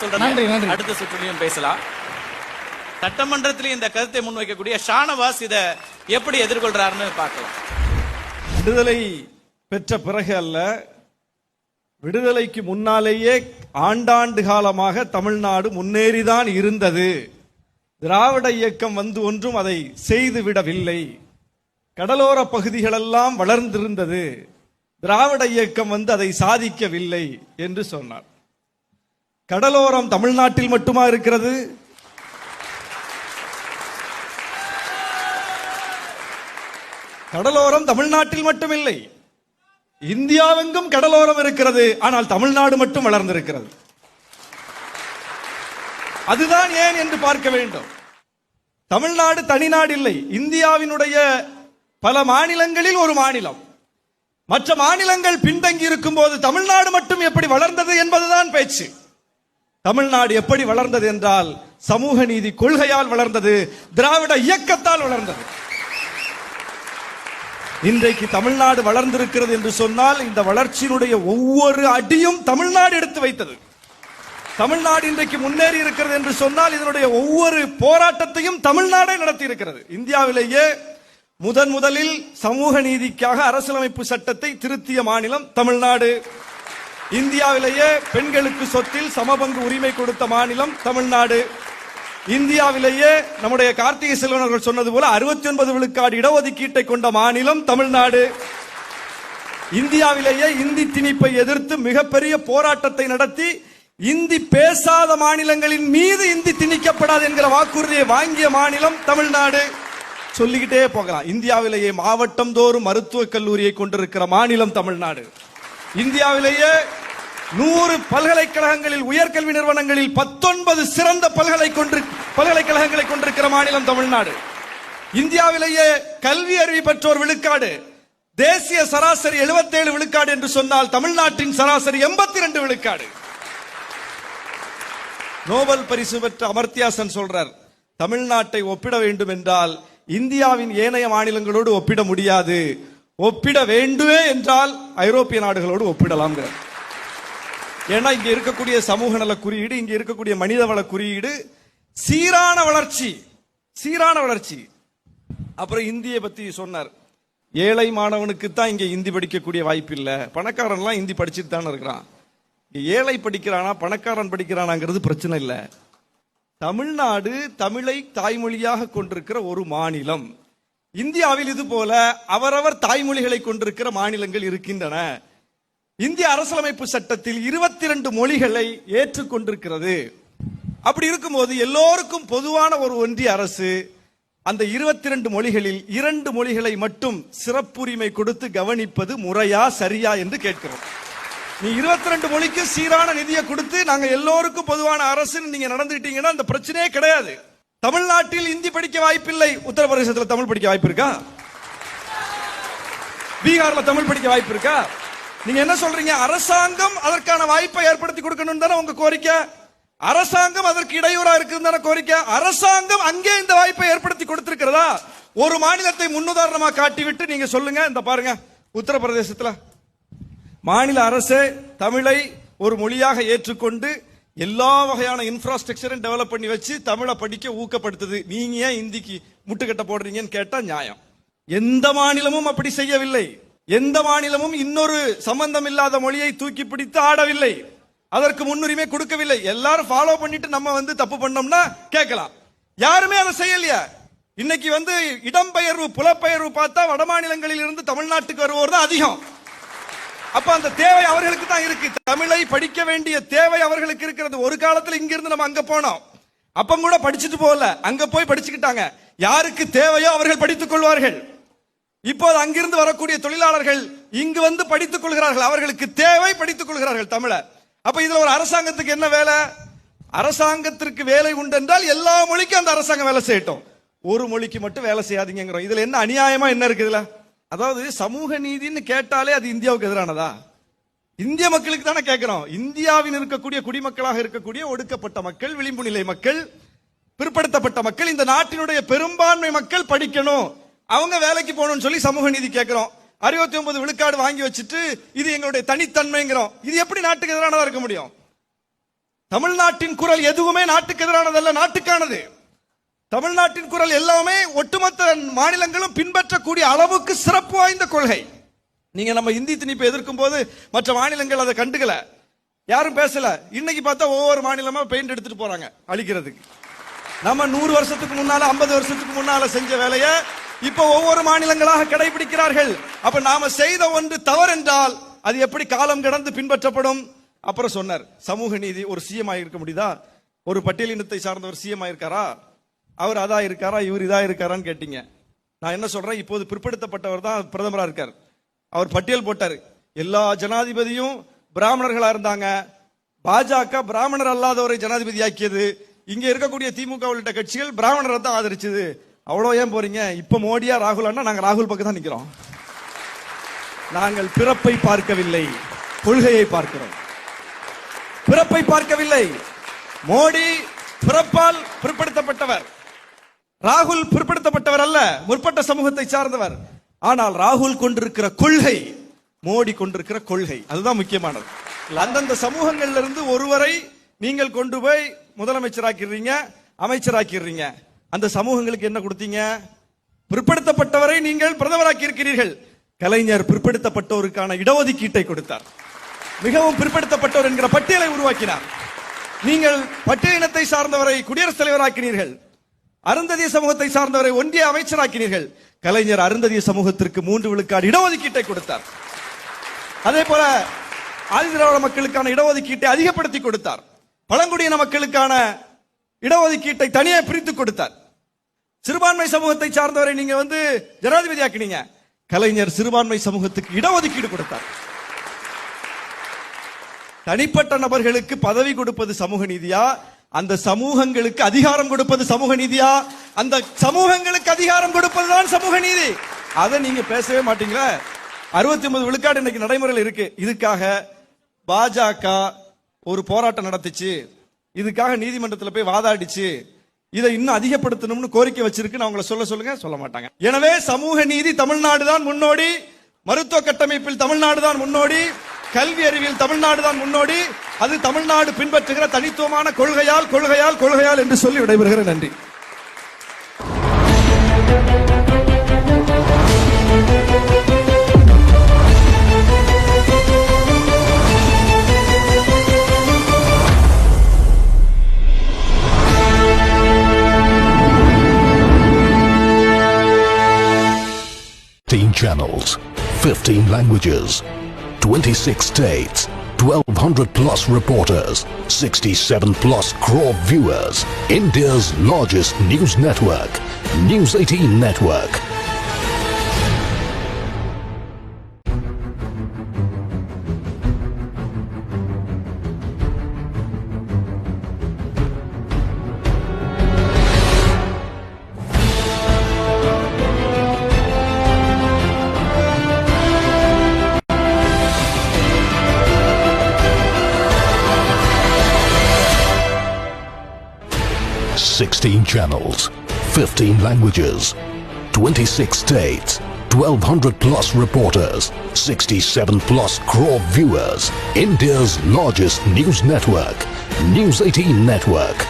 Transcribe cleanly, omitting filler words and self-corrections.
அடுத்த சுற்றுலையும் பேசலாம். சட்டமன்றத்தில் இந்த கருத்தை முன்வைக்கக்கூடிய ஷானவாஸ் இதை எப்படி எதிர்கொள்றாருன்னு பார்க்கலாம். விடுதலை பெற்ற பிறகு அல்ல, விடுதலைக்கு முன்னாலேயே ஆண்டாண்டு காலமாக தமிழ்நாடு முன்னேறிதான் இருந்தது. திராவிட இயக்கம் வந்து ஒன்றும் அதை செய்துவிடவில்லை. கடலோர பகுதிகளெல்லாம் வளர்ந்திருந்தது. திராவிட இயக்கம் வந்து அதை சாதிக்கவில்லை என்று சொன்னார். கடலோரம் தமிழ்நாட்டில் மட்டுமா இருக்கிறது? கடலோரம் தமிழ்நாட்டில் மட்டுமில்லை, இந்தியாவெங்கும் கடலோரம் இருக்கிறது. ஆனால் தமிழ்நாடு மட்டும் வளர்ந்திருக்கிறது. அதுதான் ஏன் என்று பார்க்க வேண்டும். தமிழ்நாடு தனிநாடு இல்லை. இந்தியாவினுடைய பல மாநிலங்களில் ஒரு மாநிலம். மற்ற மாநிலங்கள் பின்தங்கி இருக்கும் போது தமிழ்நாடு மட்டும் எப்படி வளர்ந்தது என்பதுதான் பேச்சு. தமிழ்நாடு எப்படி வளர்ந்தது என்றால் சமூக நீதி கொள்கையால் வளர்ந்தது, திராவிட இயக்கத்தால் வளர்ந்தது. இன்றைக்கு தமிழ்நாடு வளர்ந்திருக்கிறது என்று சொன்னால் இந்த வளர்ச்சியினுடைய ஒவ்வொரு அடியும் தமிழ்நாடு எடுத்து வைத்தது. தமிழ்நாடு இன்றைக்கு முன்னேறி இருக்கிறது என்று சொன்னால் இதனுடைய ஒவ்வொரு போராட்டத்தையும் தமிழ்நாடே நடத்தி இருக்கிறது. இந்தியாவிலேயே முதலில் சமூக நீதிக்காக அரசியலமைப்பு சட்டத்தை திருத்திய மாநிலம் தமிழ்நாடு. இந்தியாவிலேயே பெண்களுக்கு சொத்தில் சமபங்கு உரிமை கொடுத்த மாநிலம் தமிழ்நாடு. இந்தியாவிலேயே நம்முடைய கார்த்திகை செல்வன் அவர்கள் சொன்னது போல 69 விழுக்காடு இடஒதுக்கீட்டை கொண்ட மாநிலம் தமிழ்நாடு. இந்தியாவிலேயே இந்தி திணிப்பை எதிர்த்து மிகப்பெரிய போராட்டத்தை நடத்தி இந்தி பேசாத மாநிலங்களின் மீது இந்தி திணிக்கப்படாது என்கிற வாக்குறுதியை வாங்கிய மாநிலம் தமிழ்நாடு. சொல்லிக்கிட்டே போகலாம். இந்தியாவிலேயே மாவட்டம் தோறும் மருத்துவக் கல்லூரியை கொண்டிருக்கிற மாநிலம் தமிழ்நாடு. இந்தியாவிலேயே 100 பல்கலைக்கழகங்களில் உயர்கல்வி நிறுவனங்களில் 19 சிறந்த பல்கலைக்கழகங்களை கொண்டிருக்கிற மாநிலம் தமிழ்நாடு. இந்தியாவிலேயே கல்வி அறிவு பெற்றோர் விழுக்காடு தேசிய சராசரி 77 விழுக்காடு என்று சொன்னால் தமிழ்நாட்டின் சராசரி 82 விழுக்காடு. நோபல் பரிசு பெற்ற அமர்த்தியாசன் சொல்றார், தமிழ்நாட்டை ஒப்பிட வேண்டும் என்றால் இந்தியாவின் ஏனைய மாநிலங்களோடு ஒப்பிட முடியாது, ஒப்பிட வேண்டுமே என்றால் ஐரோப்பிய நாடுகளோடு ஒப்பிடலாம். ஏன்னா இங்க இருக்கக்கூடிய சமூக நல குறியீடு, இங்க இருக்கக்கூடிய மனிதவள குறியீடு, சீரான வளர்ச்சி. அப்புறம் இந்தியை பத்தி சொன்னார். ஏழை மாணவனுக்கு தான் இங்க இந்தி படிக்கக்கூடிய வாய்ப்பு இல்ல, பணக்காரன்லாம் இந்தி படிச்சுட்டு தானே இருக்கிறான். ஏழை படிக்கிறானா பணக்காரன் படிக்கிறானாங்கிறது பிரச்சனை இல்ல. தமிழ்நாடு தமிழை தாய்மொழியாக கொண்டிருக்கிற ஒரு மாநிலம். இந்தியாவில் இது போல அவரவர் தாய்மொழிகளை கொண்டிருக்கிற மாநிலங்கள் இருக்கின்றன. இந்திய அரசியலமைப்பு சட்டத்தில் 22 மொழிகளை ஏற்றுக்கொண்டிருக்கிறது. அப்படி இருக்கும்போது எல்லோருக்கும் பொதுவான ஒரு ஒன்றிய அரசு அந்த 22 மொழிகளில் 2 மொழிகளை மட்டும் சிறப்புரிமை கொடுத்து கவனிப்பது முறையா சரியா என்று கேட்கிறோம். நீ 22 மொழிக்கு சீரான நிதியை கொடுத்து நாங்க எல்லோருக்கும் பொதுவான அரசு நீங்க நடந்துட்டீங்கன்னா அந்த பிரச்சனையே கிடையாது. தமிழ்நாட்டில் இந்தி படிக்க வாய்ப்பில்லை, உத்தரப்பிரதேசத்தில் தமிழ் படிக்க வாய்ப்பு இருக்கா? பீகார்ல தமிழ் படிக்க வாய்ப்பு இருக்கா? நீங்க என்ன சொல்றீங்க? அரசாங்கம் அதற்கான வாய்ப்பை ஏற்படுத்தி கொடுக்கணும் தானே உங்க கோரிக்கை. அரசாங்கம் அதற்கு இடையூறா இருக்கு தானே கோரிக்கை. அரசாங்கம் அங்கே இந்த வாய்ப்பை ஏற்படுத்தி கொடுத்திருக்கிறதா? ஒரு மாநிலத்தை முன்னுதாரணமா காட்டிவிட்டு நீங்க சொல்லுங்க. இந்த பாருங்க, உத்தரப்பிரதேசத்துல மாநில அரசே தமிழை ஒரு மொழியாக ஏற்றுக்கொண்டு எல்லா வகையான இன்ஃப்ராஸ்ட்ரக்சரும் டெவலப் பண்ணி வச்சு தமிழை படிக்க ஊக்கப்படுத்துது. நீங்க ஏன் இந்திக்கு முட்டுக்கட்ட போடுறீங்கன்னு கேட்டா நியாயம். எந்த மாநிலமும் அப்படி செய்யவில்லை. எந்த மாநிலமும் இன்னொரு சம்பந்தம் இல்லாத மொழியை தூக்கி பிடித்து ஆடவில்லை, அதற்கு முன்னுரிமை கொடுக்கவில்லை. எல்லாரும் ஃபாலோ பண்ணிட்டு நம்ம வந்து தப்பு பண்ணோம்னா கேட்கலாம். யாருமே அதை செய்யலையா? இன்னைக்கு வந்து இடம்பெயர்வு புலப்பெயர்வு பார்த்தா வட மாநிலங்களில் இருந்து தமிழ்நாட்டுக்கு வருவோர் தான் அதிகம். அப்ப அந்த தேவை அவர்களுக்கு தான் இருக்கு. தமிழை படிக்க வேண்டிய தேவை அவர்களுக்கு இருக்கிறது. ஒரு காலத்துல இங்க இருந்து நம்ம அங்க போனோம், அப்ப கூட படிச்சுட்டு போகல, அங்க போய் படிச்சுக்கிட்டாங்க. யாருக்கு தேவையோ அவர்கள் படித்துக் கொள்வார்கள். இப்போது அங்கிருந்து வரக்கூடிய தொழிலாளர்கள் இங்கு வந்து படித்துக் கொள்கிறார்கள். அவர்களுக்கு தேவை, படித்துக் கொள்கிறார்கள் தமிழை. அப்ப இதுல ஒரு அரசாங்கத்துக்கு என்ன வேலை? அரசாங்கத்திற்கு வேலை உண்டு என்றால் எல்லா மொழிக்கும் அந்த அரசாங்கம் வேலை செய்யட்டும், ஒரு மொழிக்கு மட்டும் வேலை செய்யாதீங்கிறோம். இதுல என்ன அநியாயமா என்ன இருக்கு இதுல? அதாவது சமூக நீதினு கேட்டாலே அது இந்தியாவுக்கு எதிரானதா? இந்திய மக்களுக்கு தானே கேட்கிறோம். இந்தியாவில் இருக்கக்கூடிய குடிமக்களாக இருக்கக்கூடிய ஒடுக்கப்பட்ட மக்கள், விளிம்பு நிலை மக்கள், பிற்படுத்தப்பட்ட மக்கள், இந்த நாட்டினுடைய பெரும்பான்மை மக்கள் படிக்கணும், அவங்க வேலைக்கு போகணும்னு சொல்லி சமூக நீதி கேட்கிறோம். 69 விழுக்காடு வாங்கி வச்சுட்டு இது எங்களுடைய தனித்தன்மைங்கிறோம். இது எப்படி நாட்டுக்கு எதிரானதா இருக்க முடியும்? தமிழ்நாட்டின் குரல் எதுவுமே நாட்டுக்கு எதிரானதல்ல, நாட்டுக்கானது. தமிழ்நாட்டின் குரல் எல்லாமே ஒட்டுமொத்த மாநிலங்களும் பின்பற்றக்கூடிய அளவுக்கு சிறப்பு வாய்ந்த கொள்கை. நீங்க நம்ம இந்தி திணிப்பை எதிர்க்கும் போது மற்ற மாநிலங்கள் அதை கண்டுக்கல, யாரும் பேசல. இன்னைக்கு பார்த்தா ஒவ்வொரு மாநிலமா பெயிண்ட் எடுத்துட்டு போறாங்க அழிக்கிறதுக்கு. நம்ம 100 வருஷத்துக்கு முன்னால 50 வருஷத்துக்கு முன்னால செஞ்ச வேலையை இப்ப ஒவ்வொரு மாநிலங்களாக கடைபிடிக்கிறார்கள். அப்ப நாம செய்த ஒன்று தவறு என்றால் அது எப்படி காலம் கடந்து பின்பற்றப்படும்? அப்புறம் சொன்னார், சமூக நீதி. ஒரு சிஎம் ஆகிருக்க முடியுதா? ஒரு பட்டியலினத்தை சார்ந்தவர் சிஎம் ஆயிருக்காரா? அவர் அதா இருக்காரா, இவர் இதா இருக்காரான்னு கேட்டீங்க. நான் என்ன சொல்றேன், இப்போது பிற்படுத்தப்பட்டவர் தான் பிரதமரா இருக்கார். அவர் பட்டியல் போட்டார், எல்லா ஜனாதிபதியும் பிராமணர்களா இருந்தாங்க, பாஜக பிராமணர் அல்லாதவரை ஜனாதிபதி ஆக்கியது, இங்க இருக்கக்கூடிய திமுக உள்ளிட்ட கட்சிகள் பிராமணரை தான் ஆதரிச்சது. அவ்வளோ ஏன் போறீங்க? இப்ப மோடியா ராகுல் அண்ணா? நாங்க ராகுல் பக்கம் தான் நிக்கிறோம். நாங்கள் பிறப்பை பார்க்கவில்லை, கொள்கையை பார்க்கிறோம். பிறப்பை பார்க்கவில்லை. மோடி பிறப்பால் பிற்படுத்தப்பட்டவர், ராகுல் பிற்படுத்தப்பட்டவர் அல்ல, முற்பட்ட சமூகத்தை சார்ந்தவர். ஆனால் ராகுல் கொண்டிருக்கிற கொள்கை, மோடி கொண்டிருக்கிற கொள்கை, அதுதான் முக்கியமானது. அந்தந்த சமூகங்கள்ல இருந்து ஒருவரை நீங்கள் கொண்டு போய் முதலமைச்சராக்கிறீங்க, அமைச்சராக்கிறீங்க. அந்த சமூகங்களுக்கு என்ன கொடுத்தீங்க? பிற்படுத்தப்பட்டவரை நீங்கள் பிரதமராக்கி இருக்கிறீர்கள். கலைஞர் பிற்படுத்தப்பட்டோருக்கான இடஒதுக்கீட்டை கொடுத்தார், மிகவும் பிற்படுத்தப்பட்டவர் என்கிற பட்டியலை உருவாக்கினார். நீங்கள் பட்டியலினத்தை சார்ந்தவரை குடியரசுத் தலைவராக்கினீர்கள், அருந்ததிய சமூகத்தை சார்ந்தவரை ஒன்றிய அமைச்சராக்கினீர்கள். கலைஞர் அருந்ததிய சமூகத்திற்கு 3 விழுக்காடு இடஒதுக்கீட்டை கொடுத்தார். அதே போல ஆதிதிராவிட மக்களுக்கான இடஒதுக்கீட்டை அதிகப்படுத்தி கொடுத்தார். பழங்குடியின மக்களுக்கான இடஒதுக்கீட்டை தனியே பிரித்து கொடுத்தார். சிறுபான்மை சமூகத்தை சார்ந்தவரை நீங்க ஜனாதிபதி ஆக்கினீங்க. கலைஞர் சிறுபான்மை சமூகத்துக்கு இடஒதுக்கீடு கொடுத்தார். தனிப்பட்ட நபர்களுக்கு பதவி கொடுப்பது சமூக நீதியா? அந்த சமூகங்களுக்கு அதிகாரம் கொடுப்பது சமூக நீதியா? அந்த சமூகங்களுக்கு அதிகாரம் கொடுப்பதுதான் சமூக நீதி. அதை நீங்க பேசவே மாட்டீங்களா? 69 விழுக்காடு இன்னைக்கு நடைமுறையில் இருக்கு. இதுக்காக பாஜக ஒரு போராட்டம் நடத்துச்சு, இதுக்காக நீதிமன்றத்தில் போய் வாதாடிச்சு, இதை இன்னும் அதிகப்படுத்தணும்னு கோரிக்கை வச்சிருக்கு. அவங்கள சொல்லுங்க, சொல்ல மாட்டாங்க. எனவே சமூக நீதி தமிழ்நாடு தான் முன்னோடி, மருத்துவ கட்டமைப்பில் தமிழ்நாடு தான் முன்னோடி, கல்வி அறிவியல் தமிழ்நாடு தான் முன்னோடி. அது தமிழ்நாடு பின்பற்றுகிற தனித்துவமான கொள்கையால் கொள்கையால் கொள்கையால் என்று சொல்லி விடைபெறுகிற. நன்றி. Channels, 15 languages, 26 states, 1200 plus reporters, 67 plus crore viewers. India's largest news network, News 18 Network. Sixteen channels, 15 languages, 26 states, 1200 plus reporters, 67 plus crore viewers. India's largest news network, News 18 Network.